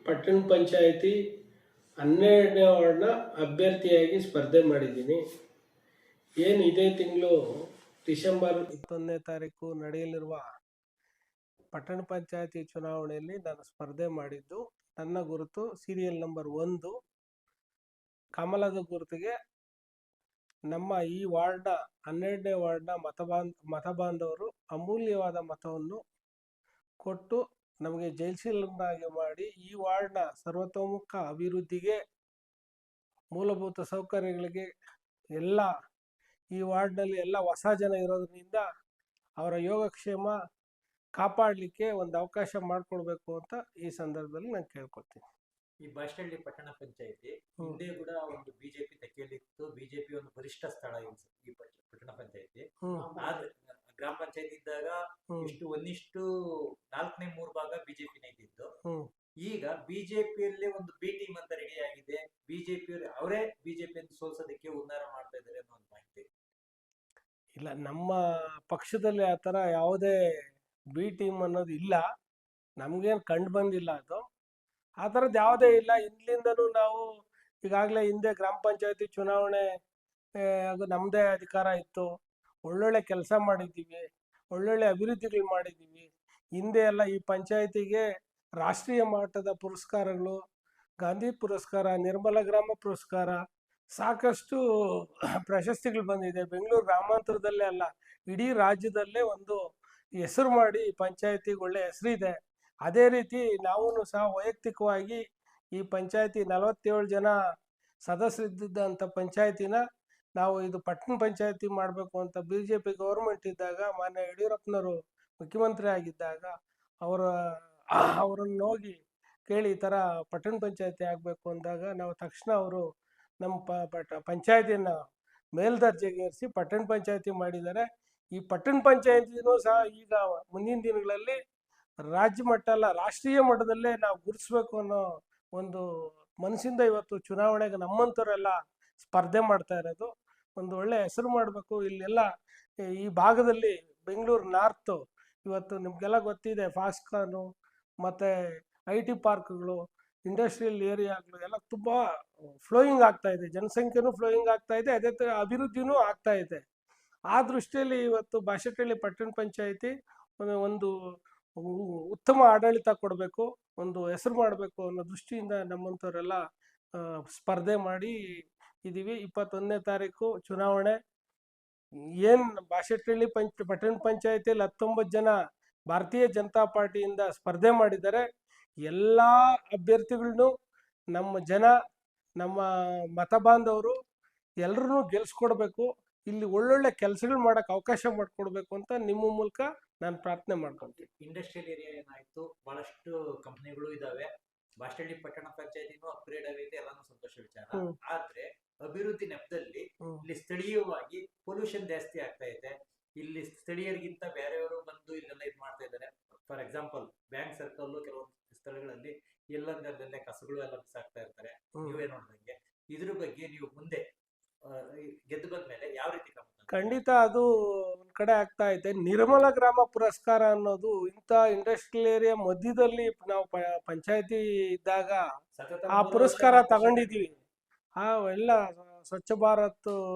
ಪಟ್ಟಣ ಪಂಚಾಯಿತಿ 12ನೇ ವಾರ್ಡ್ನ ಅಭ್ಯರ್ಥಿಯಾಗಿ ಸ್ಪರ್ಧೆ ಮಾಡಿದ್ದೀನಿ. ಏನು ಇದೇ ತಿಂಗಳು ಡಿಸೆಂಬರ್ 21ನೇ ತಾರೀಕು ನಡೆಯಲಿರುವ ಪಟ್ಟಣ ಪಂಚಾಯಿತಿ ಚುನಾವಣೆಯಲ್ಲಿ ನಾನು ಸ್ಪರ್ಧೆ ಮಾಡಿದ್ದು. ನನ್ನ ಗುರುತು ಸೀರಿಯಲ್ ನಂಬರ್ 1 ಕಮಲದ ಗುರುತಿಗೆ ನಮ್ಮ ಈ ವಾರ್ಡ್ನ 12ನೇ ವಾರ್ಡ್ನ ಮತಬಾಂಧವರು ಅಮೂಲ್ಯವಾದ ಮತವನ್ನು ಕೊಟ್ಟು ನಮಗೆ ಜಯಶೀಲನಾಗಿ ಮಾಡಿ ಈ ವಾರ್ಡ್ನ ಸರ್ವತೋಮುಖ ಅಭಿವೃದ್ಧಿಗೆ, ಮೂಲಭೂತ ಸೌಕರ್ಯಗಳಿಗೆ ಎಲ್ಲ ಈ ವಾರ್ಡ್ನಲ್ಲಿ ಎಲ್ಲ ಹೊಸ ಜನ ಇರೋದ್ರಿಂದ ಅವರ ಯೋಗಕ್ಷೇಮ ಕಾಪಾಡಲಿಕ್ಕೆ ಒಂದು ಅವಕಾಶ ಮಾಡಿಕೊಡ್ಬೇಕು ಅಂತ ಈ ಸಂದರ್ಭದಲ್ಲಿ ನಾನು ಕೇಳ್ಕೊತೀನಿ. ಈ ಬಾಶಳ್ಳಿ ಪಟ್ಟಣ ಪಂಚಾಯಿತಿ ಹಿಂದೆ ಕೂಡ ಒಂದು ಬಿಜೆಪಿ ತೆಕ್ಕೆಯಲ್ಲಿತ್ತು. ಬಿಜೆಪಿ ಒಂದು ಬಲಿಷ್ಠ ಸ್ಥಳ ಈ ಪಟ್ಟಣ ಪಂಚಾಯಿತಿ. ಗ್ರಾಮ ಪಂಚಾಯತಿ ಇದ್ದಾಗ ಇಷ್ಟು 1:4 ಬಿಜೆಪಿನೇ ಇದ್ದಿದ್ದು. ಈಗ ಬಿಜೆಪಿಯಲ್ಲಿ ಒಂದು ಬಿ ಟೀಮ್ ಅಂತ ರೆಡಿ ಆಗಿದೆ. ಬಿಜೆಪಿ ಅವರೇ ಬಿಜೆಪಿಯನ್ನು ಸೋಲ್ಸೋದಕ್ಕೆ ಉನ್ನಾರ ಮಾಡ್ತಾ ಇದ್ದಾರೆ ಅನ್ನೋ ಒಂದು ಮಾಹಿತಿ. ಇಲ್ಲ, ನಮ್ಮ ಪಕ್ಷದಲ್ಲಿ ಆ ಥರ ಯಾವುದೇ ಬಿ ಟೀಮ್ ಅನ್ನೋದು ಇಲ್ಲ, ನಮಗೇನು ಕಂಡು ಬಂದಿಲ್ಲ. ಅದು ಆ ಥರದ್ದು ಯಾವುದೇ ಇಲ್ಲ. ಇಲ್ಲಿಂದನೂ ನಾವು ಈಗಾಗಲೇ ಹಿಂದೆ ಗ್ರಾಮ ಪಂಚಾಯತಿ ಚುನಾವಣೆ ಅದು ನಮ್ಮದೇ ಅಧಿಕಾರ ಇತ್ತು. ಒಳ್ಳೊಳ್ಳೆ ಕೆಲಸ ಮಾಡಿದ್ದೀವಿ, ಒಳ್ಳೊಳ್ಳೆ ಅಭಿವೃದ್ಧಿಗಳು ಮಾಡಿದ್ದೀವಿ. ಹಿಂದೆ ಎಲ್ಲ ಈ ಪಂಚಾಯತಿಗೆ ರಾಷ್ಟ್ರೀಯ ಮಟ್ಟದ ಪುರಸ್ಕಾರಗಳು, ಗಾಂಧಿ ಪುರಸ್ಕಾರ, ನಿರ್ಮಲ ಗ್ರಾಮ ಪುರಸ್ಕಾರ, ಸಾಕಷ್ಟು ಪ್ರಶಸ್ತಿಗಳು ಬಂದಿದೆ. ಬೆಂಗಳೂರು ಗ್ರಾಮಾಂತರದಲ್ಲೇ ಅಲ್ಲ, ಇಡೀ ರಾಜ್ಯದಲ್ಲೇ ಒಂದು ಹೆಸರು ಮಾಡಿ ಪಂಚಾಯತಿಗೆ ಒಳ್ಳೆ ಹೆಸರಿದೆ. ಅದೇ ರೀತಿ ನಾವು ಸಹ ವೈಯಕ್ತಿಕವಾಗಿ ಈ ಪಂಚಾಯತಿ 47 ಜನ ಸದಸ್ಯರಿದ್ದಂಥ ಪಂಚಾಯತಿನ ನಾವು ಇದು ಪಟ್ಟಣ ಪಂಚಾಯತಿ ಮಾಡಬೇಕು ಅಂತ ಬಿಜೆಪಿ ಗೌರ್ಮೆಂಟ್ ಇದ್ದಾಗ, ಮಾನ್ಯ ಯಡಿಯೂರಪ್ಪನವರು ಮುಖ್ಯಮಂತ್ರಿ ಆಗಿದ್ದಾಗ ಅವರನ್ನು ಹೋಗಿ ಕೇಳಿ ಈ ಥರ ಪಟ್ಟಣ ಪಂಚಾಯತಿ ಆಗಬೇಕು ಅಂದಾಗ ನಾವು ತಕ್ಷಣ ಅವರು ನಮ್ಮ ಪಂಚಾಯತಿನ ಮೇಲ್ದರ್ಜೆಗೆ ಏರಿಸಿ ಪಟ್ಟಣ ಪಂಚಾಯತಿ ಮಾಡಿದ್ದಾರೆ. ಈ ಪಟ್ಟಣ ಪಂಚಾಯತಿನೂ ಸಹ ಈಗ ಮುಂದಿನ ದಿನಗಳಲ್ಲಿ ರಾಜ್ಯ ಮಟ್ಟ ಅಲ್ಲ, ರಾಷ್ಟ್ರೀಯ ಮಟ್ಟದಲ್ಲೇ ನಾವು ಗುರುತಿಸ್ಬೇಕು ಅನ್ನೋ ಒಂದು ಮನಸ್ಸಿಂದ ಇವತ್ತು ಚುನಾವಣೆಗೆ ನಮ್ಮಂಥವರೆಲ್ಲ ಸ್ಪರ್ಧೆ ಮಾಡ್ತಾ ಇರೋದು. ಒಂದು ಒಳ್ಳೆ ಹೆಸರು ಮಾಡಬೇಕು. ಇಲ್ಲೆಲ್ಲ ಈ ಭಾಗದಲ್ಲಿ ಬೆಂಗಳೂರು ನಾರ್ತು ಇವತ್ತು ನಿಮಗೆಲ್ಲ ಗೊತ್ತಿದೆ, ಫಾಸ್ಕಾನು ಮತ್ತು IT ಪಾರ್ಕ್ಗಳು, ಇಂಡಸ್ಟ್ರಿಯಲ್ ಏರಿಯಾಗಳು ಎಲ್ಲ ತುಂಬ ಫ್ಲೋಯಿಂಗ್ ಆಗ್ತಾ ಇದೆ. ಜನಸಂಖ್ಯೆನೂ ಫ್ಲೋಯಿಂಗ್ ಆಗ್ತಾ ಇದೆ, ಅದೇ ಥರ ಅಭಿವೃದ್ಧಿನೂ ಆಗ್ತಾ ಇದೆ. ಆ ದೃಷ್ಟಿಯಲ್ಲಿ ಇವತ್ತು ಬಾಶೆಟ್ಟಹಳ್ಳಿ ಪಟ್ಟಣ ಪಂಚಾಯಿತಿ ಒಂದು ಉತ್ತಮ ಆಡಳಿತ ಕೊಡಬೇಕು, ಒಂದು ಹೆಸರು ಮಾಡಬೇಕು ಅನ್ನೋ ದೃಷ್ಟಿಯಿಂದ ನಮ್ಮಂಥವರೆಲ್ಲ ಸ್ಪರ್ಧೆ ಮಾಡಿ ಇದ್ದೀವಿ. 21ನೇ ತಾರೀಕು ಚುನಾವಣೆ. ಏನು ಬಾಶೆಟ್ಟಹಳ್ಳಿ ಪಟ್ಟಣ ಪಂಚಾಯಿತಿಯಲ್ಲಿ 19 ಜನ ಭಾರತೀಯ ಜನತಾ ಪಾರ್ಟಿಯಿಂದ ಸ್ಪರ್ಧೆ ಮಾಡಿದ್ದಾರೆ. ಎಲ್ಲ ಅಭ್ಯರ್ಥಿಗಳನ್ನೂ ನಮ್ಮ ಜನ, ನಮ್ಮ ಮತ ಬಾಂಧವರು ಎಲ್ಲರೂ ಗೆಲ್ಸ್ಕೊಡ್ಬೇಕು. ಇಲ್ಲಿ ಒಳ್ಳೊಳ್ಳೆ ಕೆಲಸಗಳು ಮಾಡೋಕೆ ಅವಕಾಶ ಮಾಡಿಕೊಡ್ಬೇಕು ಅಂತ ನಿಮ್ಮ ಮೂಲಕ ನಾನು ಪ್ರಾರ್ಥನೆ ಮಾಡ್ಕೊಳ್ತೀನಿ. ಇಂಡಸ್ಟ್ರಿಯಲ್ ಏರಿಯಾ ಏನಾಯ್ತು, ಬಹಳಷ್ಟು ಕಂಪನಿಗಳು ಇದಾವೆ. ಬಾಶೆಟ್ಟಹಳ್ಳಿ ಪಟ್ಟಣ ಪಂಚಾಯತಿನೂ ಅಪ್ಗ್ರೇಡ್ ಆಗೈತೆ, ಎಲ್ಲಾನು ಸಂತೋಷ ವಿಚಾರ. ಆದ್ರೆ ಅಭಿವೃದ್ಧಿ ನೆಪದಲ್ಲಿ ಇಲ್ಲಿ ಸ್ಥಳೀಯವಾಗಿ ಪೊಲ್ಯೂಷನ್ ಜಾಸ್ತಿ ಆಗ್ತಾ ಇದೆ. ಇಲ್ಲಿ ಸ್ಥಳೀಯರಿಗಿಂತ ಬೇರೆಯವರು ಬಂದು ಇಲ್ಲೆಲ್ಲ ಇದು ಮಾಡ್ತಾ ಇದ್ದಾರೆ. ಫಾರ್ ಎಕ್ಸಾಂಪಲ್ ಬ್ಯಾಂಕ್ ಸರ್ಕಲ್ ಕೆಲವೊಂದು ಸ್ಥಳಗಳಲ್ಲಿ ಎಲ್ಲಂದರಲ್ಲೇ ಕಸಗಳು ಎಲ್ಲ ಬಿಸಾಕ್ತಾ ಇರ್ತಾರೆ. ನೀವೇ ನೋಡಿದಂಗೆ ಇದ್ರ ಬಗ್ಗೆ ನೀವು ಮುಂದೆ ಗೆದ್ದು ಬಂದ್ಮೇಲೆ ಯಾವ ರೀತಿ ಖಂಡಿತ ಅದು ಒಂದ್ ಕಡೆ ಆಗ್ತಾ ಇದೆ. ನಿರ್ಮಲ ಗ್ರಾಮ ಪುರಸ್ಕಾರ ಅನ್ನೋದು ಇಂಥ ಇಂಡಸ್ಟ್ರಿಯಲ್ ಏರಿಯಾ ಮಧ್ಯದಲ್ಲಿ ನಾವು ಪಂಚಾಯತಿ ಇದ್ದಾಗ ಆ ಪುರಸ್ಕಾರ ತಗೊಂಡಿದ್ದೀವಿ. ಎಲ್ಲ ಸ್ವಚ್ಛ ಭಾರತ್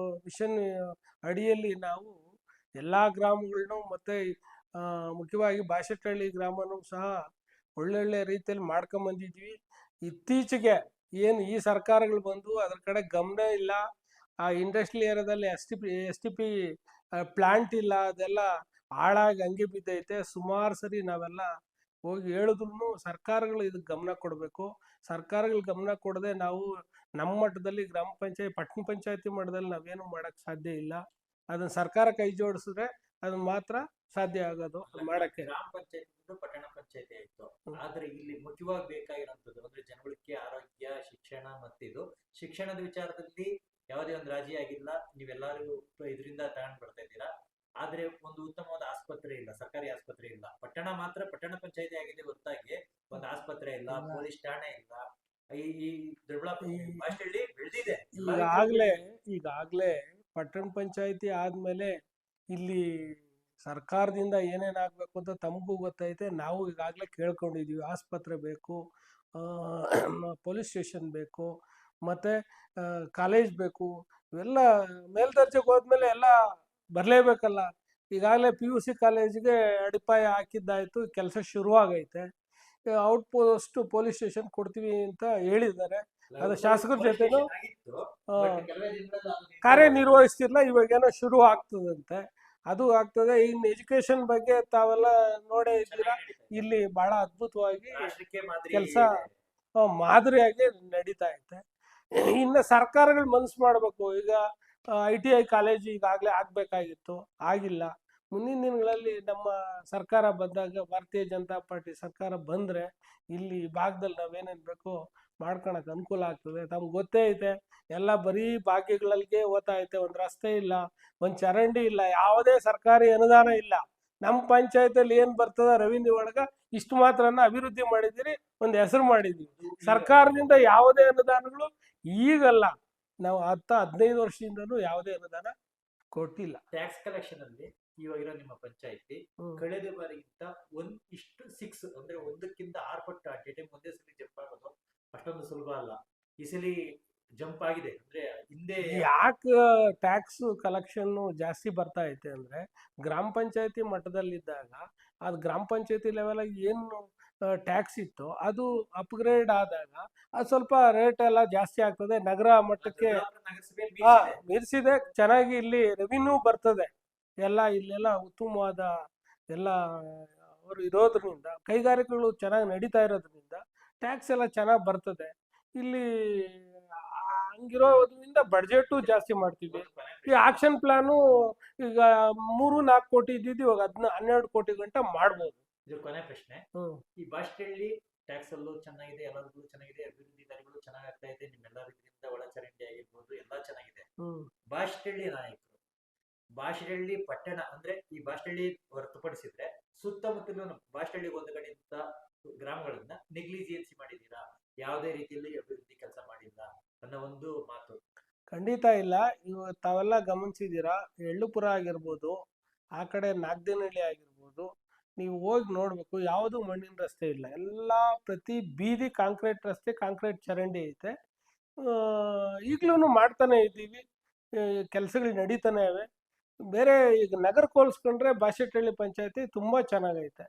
ಮಿಷನ್ ಅಡಿಯಲ್ಲಿ ನಾವು ಎಲ್ಲ ಗ್ರಾಮಗಳನ್ನು ಮತ್ತು ಮುಖ್ಯವಾಗಿ ಬಾಶೆಟ್ಟಹಳ್ಳಿ ಗ್ರಾಮನೂ ಸಹ ಒಳ್ಳೊಳ್ಳೆ ರೀತಿಯಲ್ಲಿ ಮಾಡ್ಕೊಂಬಂದಿದ್ವಿ. ಇತ್ತೀಚೆಗೆ ಏನು ಈ ಸರ್ಕಾರಗಳು ಬಂದು ಅದರ ಕಡೆ ಗಮನ ಇಲ್ಲ. ಆ ಇಂಡಸ್ಟ್ರಿಯಲ್ ಏರಿಯಾದಲ್ಲಿ STP ಪ್ಲಾಂಟ್ ಇಲ್ಲ, ಅದೆಲ್ಲ ಹಾಳಾಗಿ ಹಂಗೆ ಬಿದ್ದೈತೆ. ಸುಮಾರು ಸರಿ ನಾವೆಲ್ಲ ಹೋಗಿ ಹೇಳಿದ್ರು ಸರ್ಕಾರಗಳು ಇದಕ್ಕೆ ಗಮನ ಕೊಡಬೇಕು. ಸರ್ಕಾರಗಳು ಗಮನ ಕೊಡದೆ ನಾವು ನಮ್ಮ ಮಟ್ಟದಲ್ಲಿ ಗ್ರಾಮ ಪಂಚಾಯತ್ ಪಟ್ಟಣ ಪಂಚಾಯತಿ ಮಟ್ಟದಲ್ಲಿ ನಾವೇನು ಮಾಡೋಕ್ಕೆ ಸಾಧ್ಯ ಇಲ್ಲ. ಅದನ್ನು ಸರ್ಕಾರ ಕೈ ಜೋಡಿಸಿದ್ರೆ ಅದನ್ನ ಮಾತ್ರ ಸಾಧ್ಯ ಆಗೋದು ಮಾಡಕ್ಕೆ. ಗ್ರಾಮ ಪಂಚಾಯತಿ ಪಟ್ಟಣ ಪಂಚಾಯತಿ ಆಯ್ತು, ಆದ್ರೆ ಇಲ್ಲಿ ಮುಖ್ಯವಾಗಿ ಬೇಕಾಗಿರೋಂಥದ್ದು ಅಂದ್ರೆ ಜನಗಳಿಗೆ ಆರೋಗ್ಯ, ಶಿಕ್ಷಣ. ಮತ್ತಿದು ಶಿಕ್ಷಣದ ವಿಚಾರದಲ್ಲಿ ಯಾವುದೇ ಒಂದು ರಾಜಿ ಆಗಿಲ್ಲ. ನೀವೆಲ್ಲರೂ ಇದರಿಂದ ತಗೊಂಡ್ ಬರ್ತಾ ಇದ್ದೀರಾ. ಆದ್ರೆ ಒಂದು ಉತ್ತಮವಾದ ಆಸ್ಪತ್ರೆ ಇಲ್ಲ, ಸರ್ಕಾರಿ ಆಸ್ಪತ್ರೆ ಇಲ್ಲ. ಪಟ್ಟಣ ಮಾತ್ರ ಪಟ್ಟಣ ಪಂಚಾಯತಿ ಆಗಿದೆ ಹೊರತಾಗಿ ಒಂದು ಆಸ್ಪತ್ರೆ ಇಲ್ಲ, ಪೊಲೀಸ್ ಠಾಣೆ ಇಲ್ಲ. ಈ ಬಾಶೆಟ್ಟಹಳ್ಳಿ ಬೆಳೆದಿದೆ. ಈಗಾಗ್ಲೇ ಪಟ್ಟಣ ಪಂಚಾಯತಿ ಆದ್ಮೇಲೆ ಇಲ್ಲಿ ಸರ್ಕಾರದಿಂದ ಏನೇನಾಗಬೇಕು ಅಂತ ತಮಗೂ ಗೊತ್ತೈತೆ. ನಾವು ಈಗಾಗಲೇ ಕೇಳ್ಕೊಂಡಿದ್ದೀವಿ, ಆಸ್ಪತ್ರೆ ಬೇಕು, ಪೊಲೀಸ್ ಸ್ಟೇಷನ್ ಬೇಕು, ಮತ್ತು ಕಾಲೇಜ್ ಬೇಕು. ಇವೆಲ್ಲ ಮೇಲ್ದರ್ಜೆಗೆ ಹೋದ್ಮೇಲೆ ಎಲ್ಲ ಬರಲೇಬೇಕಲ್ಲ. ಈಗಾಗಲೇ PUC ಕಾಲೇಜಿಗೆ ಅಡಿಪಾಯ ಹಾಕಿದ್ದಾಯಿತು, ಕೆಲಸ ಶುರುವಾಗೈತೆ. ಔಟ್ ಪೋಸ್ಟ್ ಪೊಲೀಸ್ ಸ್ಟೇಷನ್ ಕೊಡ್ತೀವಿ ಅಂತ ಹೇಳಿದ್ದಾರೆ. ಅದು ಶಾಸಕರ ಜೊತೆನೂ ಕಾರ್ಯನಿರ್ವಹಿಸ್ತಿಲ್ಲ, ಇವಾಗೇನೋ ಶುರು ಆಗ್ತದಂತೆ. ಅದು ಆಗ್ತದೆ. ಇನ್ನು ಎಜುಕೇಶನ್ ಬಗ್ಗೆ ತಾವೆಲ್ಲ ನೋಡೇ ಇದ್ದೀರಾ, ಇಲ್ಲಿ ಬಹಳ ಅದ್ಭುತವಾಗಿ ಕೆಲಸ ಮಾದರಿಯಾಗಿ ನಡೀತಾ ಐತೆ. ಇನ್ನು ಸರ್ಕಾರಗಳು ಮನಸ್ಸು ಮಾಡಬೇಕು. ಈಗ ITI ಕಾಲೇಜ್ ಈಗಾಗಲೇ ಆಗಬೇಕಾಗಿತ್ತು, ಆಗಿಲ್ಲ. ಮುಂದಿನ ದಿನಗಳಲ್ಲಿ ನಮ್ಮ ಸರ್ಕಾರ ಬಂದಾಗ, ಭಾರತೀಯ ಜನತಾ ಪಾರ್ಟಿ ಸರ್ಕಾರ ಬಂದರೆ ಇಲ್ಲಿ ಭಾಗದಲ್ಲಿ ನಾವೇನೇನು ಬೇಕೋ ಮಾಡ್ಕೊಳಕ್ಕೆ ಅನುಕೂಲ ಆಗ್ತದೆ. ತಮ್ಗೆ ಗೊತ್ತೇ ಐತೆ, ಎಲ್ಲ ಬರೀ ಭಾಗ್ಯಗಳಿಗೆ ಓದ್ತಾ ಐತೆ. ಒಂದು ರಸ್ತೆ ಇಲ್ಲ, ಒಂದು ಚರಂಡಿ ಇಲ್ಲ, ಯಾವುದೇ ಸರ್ಕಾರಿ ಅನುದಾನ ಇಲ್ಲ. ನಮ್ಮ ಪಂಚಾಯತಲ್ಲಿ ಏನು ಬರ್ತದೆ ರೆವಿನ್ಯೂ ಒಳಗೆ ಇಷ್ಟು ಮಾತ್ರನ ಅಭಿವೃದ್ಧಿ ಮಾಡಿದ್ದೀರಿ, ಒಂದು ಹೆಸರು ಮಾಡಿದ್ದೀವಿ. ಸರ್ಕಾರದಿಂದ ಯಾವುದೇ ಅನುದಾನಗಳು ಈಗಲ್ಲ, ನಾವು 10-15 ವರ್ಷದಿಂದನೂ ಯಾವುದೇ ಅನುದಾನ ಕೊಟ್ಟಿಲ್ಲ. ಟ್ಯಾಕ್ಸ್ ಕಲೆಕ್ಷನ್ ಅಲ್ಲಿ ಇವಾಗಿರೋ ನಿಮ್ಮ ಪಂಚಾಯತಿ ಕಳೆದ ಬಾರಿಗಿಂತ 1:6 ಅಂದ್ರೆ 1ಕ್ಕಿಂತ 6 ಪಟ್ಟು ಅಡ್ಡೇಟೆ ಒಂದೇ ಸಲ ಜಂಪ್ ಆಗೋದು ಅಷ್ಟೊಂದು ಸುಲಭ ಅಲ್ಲ. ಈ ಸಲ ಜಂಪ್ ಆಗಿದೆ ಅಂದ್ರೆ ಹಿಂದೆ ಯಾಕೆ ಟ್ಯಾಕ್ಸ್ ಕಲೆಕ್ಷನ್ ಜಾಸ್ತಿ ಬರ್ತಾ ಐತೆ ಅಂದ್ರೆ, ಗ್ರಾಮ ಪಂಚಾಯತಿ ಮಟ್ಟದಲ್ಲಿದ್ದಾಗ ಅದು ಗ್ರಾಮ ಪಂಚಾಯತಿ ಲೆವೆಲ್ ಏನು ಟ್ಯಾಕ್ಸ್ ಇತ್ತು ಅದು ಅಪ್ಗ್ರೇಡ್ ಆದಾಗ ಅದು ಸ್ವಲ್ಪ ರೇಟ್ ಎಲ್ಲ ಜಾಸ್ತಿ ಆಗ್ತದೆ. ನಗರ ಮಟ್ಟಕ್ಕೆ ನಗರಸಭೆಯಲ್ಲಿ ಮೀರಿಸಿದೆ. ಚೆನ್ನಾಗಿ ಇಲ್ಲಿ ರೆವಿನ್ಯೂ ಬರ್ತದೆ. ಎಲ್ಲ ಇಲ್ಲೆಲ್ಲ ಉತ್ತಮವಾದ ಎಲ್ಲ ಅವರು ಇರೋದ್ರಿಂದ, ಕೈಗಾರಿಕೆಗಳು ಚೆನ್ನಾಗಿ ನಡೀತಾ ಇರೋದ್ರಿಂದ ಟ್ಯಾಕ್ಸ್ ಎಲ್ಲ ಚೆನ್ನಾಗಿ ಬರ್ತದೆ. ಇಲ್ಲಿ ಹಂಗಿರೋದ್ರಿಂದ ಬಡ್ಜೆಟು ಜಾಸ್ತಿ ಮಾಡ್ತೀವಿ. ಈ ಆಕ್ಷನ್ ಪ್ಲಾನು ಈಗ 3-4 ಕೋಟಿ ಇದ್ದಿದ್ದು ಇವಾಗ 12 ಕೋಟಿ ಗಂಟ ಮಾಡ್ಬೋದು. ಇದು ಕೊನೆ ಪ್ರಶ್ನೆ. ಈ ಬಾಸ್ಟಳ್ಳಿ ಟ್ಯಾಕ್ಸ್ ಅಲ್ಲೂ ಚೆನ್ನಾಗಿದೆ, ಎಲ್ಲದಕ್ಕೂ ಚೆನ್ನಾಗಿದೆ, ಅಭಿವೃದ್ಧಿ ಕಾರ್ಯಗಳು ಚೆನ್ನಾಗಿ ಆಗ್ತಾ ಇದೆ, ನಿಮ್ಮೆಲ್ಲ ರೀತಿಯಿಂದ ಒಳಚರಂಡಿ ಆಗಿರ್ಬೋದು ಎಲ್ಲ ಚೆನ್ನಾಗಿದೆ. ಬಾಸ್ಟಳ್ಳಿ ನಾಯಕರು, ಬಾಸ್ಟಳ್ಳಿ ಪಟ್ಟಣ ಅಂದ್ರೆ ಈ ಬಾಸ್ಟಳ್ಳಿ ಹೊರತುಪಡಿಸಿದ್ರೆ ಸುತ್ತಮುತ್ತಲಿನ ಬಾಸ್ಟಳ್ಳಿ ಒಂದು ಕಡೆಯಿಂದ ಗ್ರಾಮಗಳನ್ನ ನೆಗ್ಲಿಜಿಯನ್ಸಿ ಮಾಡಿದೀರಾ, ಯಾವುದೇ ರೀತಿಯಲ್ಲಿ ಅಭಿವೃದ್ಧಿ ಕೆಲಸ ಮಾಡಿಲ್ಲ ಅನ್ನೋ ಒಂದು ಮಾತು. ಖಂಡಿತ ಇಲ್ಲ. ಇವಾಗ ತಾವೆಲ್ಲ ಗಮನಿಸಿದ್ದೀರಾ, ಎಳ್ಳುಪುರ ಆಗಿರ್ಬೋದು, ಆ ಕಡೆ ನಾಗದೇನಹಳ್ಳಿ ಆಗಿರ್ಬೋದು, ನೀವು ಹೋಗಿ ನೋಡಬೇಕು, ಯಾವುದು ಮಣ್ಣಿನ ರಸ್ತೆ ಇಲ್ಲ. ಎಲ್ಲ ಪ್ರತಿ ಬೀದಿ ಕಾಂಕ್ರೀಟ್ ರಸ್ತೆ, ಕಾಂಕ್ರೀಟ್ ಚರಂಡಿ ಐತೆ. ಈಗಲೂ ಮಾಡ್ತಾನೆ ಇದ್ದೀವಿ, ಕೆಲಸಗಳು ನಡೀತಾನೆ ಇವೆ. ಬೇರೆ ಈಗ ನಗರಕ್ಕೆ ಹೋಲಿಸ್ಕೊಂಡ್ರೆ ಬಾಶೆಟ್ಟಹಳ್ಳಿ ಪಂಚಾಯತಿ ತುಂಬ ಚೆನ್ನಾಗೈತೆ.